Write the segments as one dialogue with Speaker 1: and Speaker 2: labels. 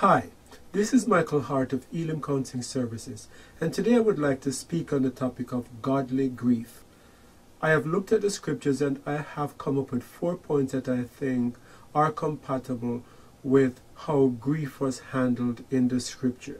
Speaker 1: Hi, this is Michael Hart of Elim Counselling Services, and today I would like to speak on the topic of godly grief. I have looked at the scriptures and I have come up with 4 points that I think are compatible with how grief was handled in the scripture.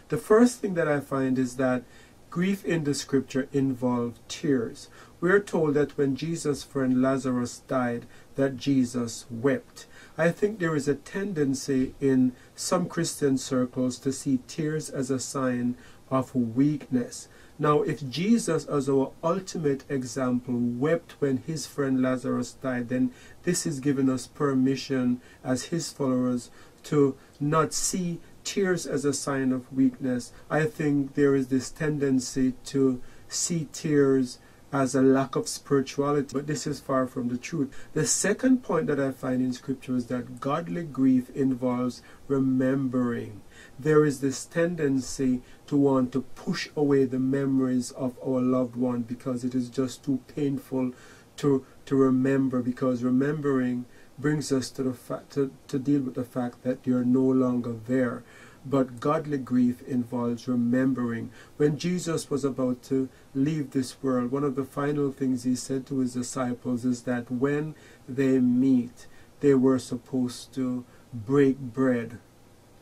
Speaker 1: The first thing that I find is that grief in the scripture involved tears. We are told that when Jesus' friend Lazarus died, that Jesus wept. I think there is a tendency in some Christian circles to see tears as a sign of weakness. Now, if Jesus, as our ultimate example, wept when his friend Lazarus died, then this is giving us permission as his followers to not see tears as a sign of weakness. I think there is this tendency to see tears as a lack of spirituality, but this is far from the truth. The second point that I find in scripture is that godly grief involves remembering. There is this tendency to want to push away the memories of our loved one because it is just too painful to remember, because remembering brings us to the fact to deal with the fact that they are no longer there. But godly grief involves remembering. When Jesus was about to leave this world, one of the final things he said to his disciples is that when they meet, they were supposed to break bread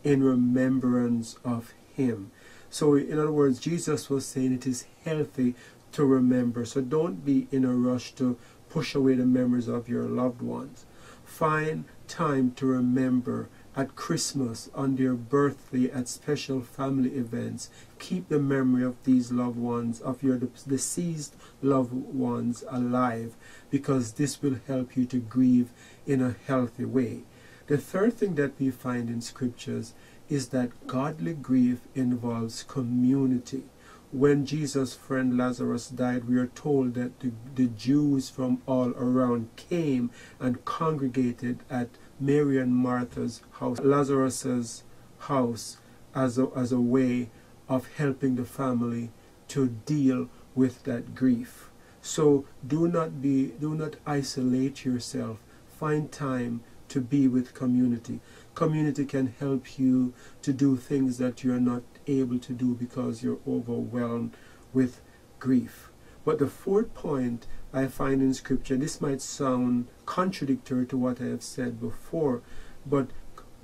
Speaker 1: in remembrance of him. So in other words, Jesus was saying it is healthy to remember. So don't be in a rush to push away the memories of your loved ones. Find time to remember at Christmas, on their birthday, at special family events. Keep the memory of these loved ones, of your deceased loved ones, alive, because this will help you to grieve in a healthy way. The third thing that we find in scriptures is that godly grief involves community. When Jesus' friend Lazarus died, we are told that the Jews from all around came and congregated at Mary and Martha's house, Lazarus's house, as a way of helping the family to deal with that grief. So do not isolate yourself. Find time to be with community. Community can help you to do things that you're not able to do because you're overwhelmed with grief. But the fourth point I find in scripture, this might sound contradictory to what I have said before, but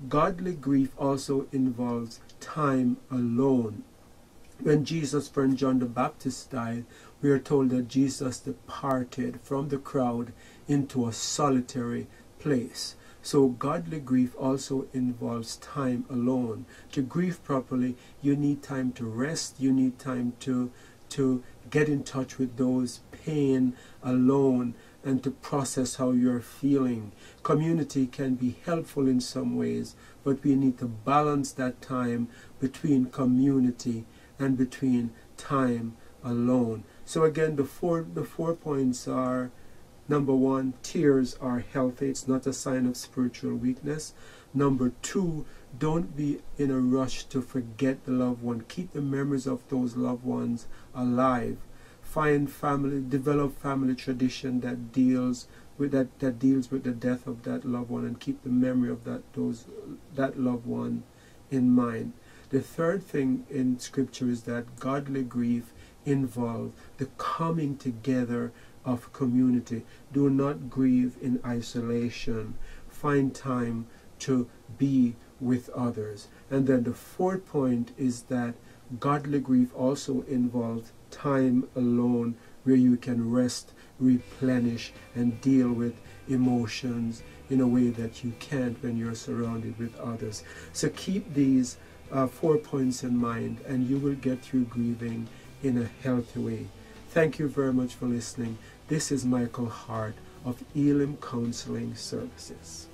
Speaker 1: godly grief also involves time alone. When Jesus' friend John the Baptist died, we are told that Jesus departed from the crowd into a solitary place. So godly grief also involves time alone. To grieve properly, you need time to rest, you need time to get in touch with those pain alone and to process how you're feeling. Community can be helpful in some ways, but we need to balance that time between community and between time alone. So again, the four points are: number one, tears are healthy. It's not a sign of spiritual weakness. Number two, don't be in a rush to forget the loved one. Keep the memories of those loved ones alive. Find family, develop family tradition that deals with the death of that loved one, and keep the memory of that loved one in mind. The third thing in scripture is that godly grief involves the coming together of community. Do not grieve in isolation. Find time to be with others. And then the fourth point is that godly grief also involves time alone, where you can rest, replenish, and deal with emotions in a way that you can't when you're surrounded with others. So keep these 4 points in mind, and you will get through grieving in a healthy way. Thank you very much for listening. This is Michael Hart of Elim Counselling Services.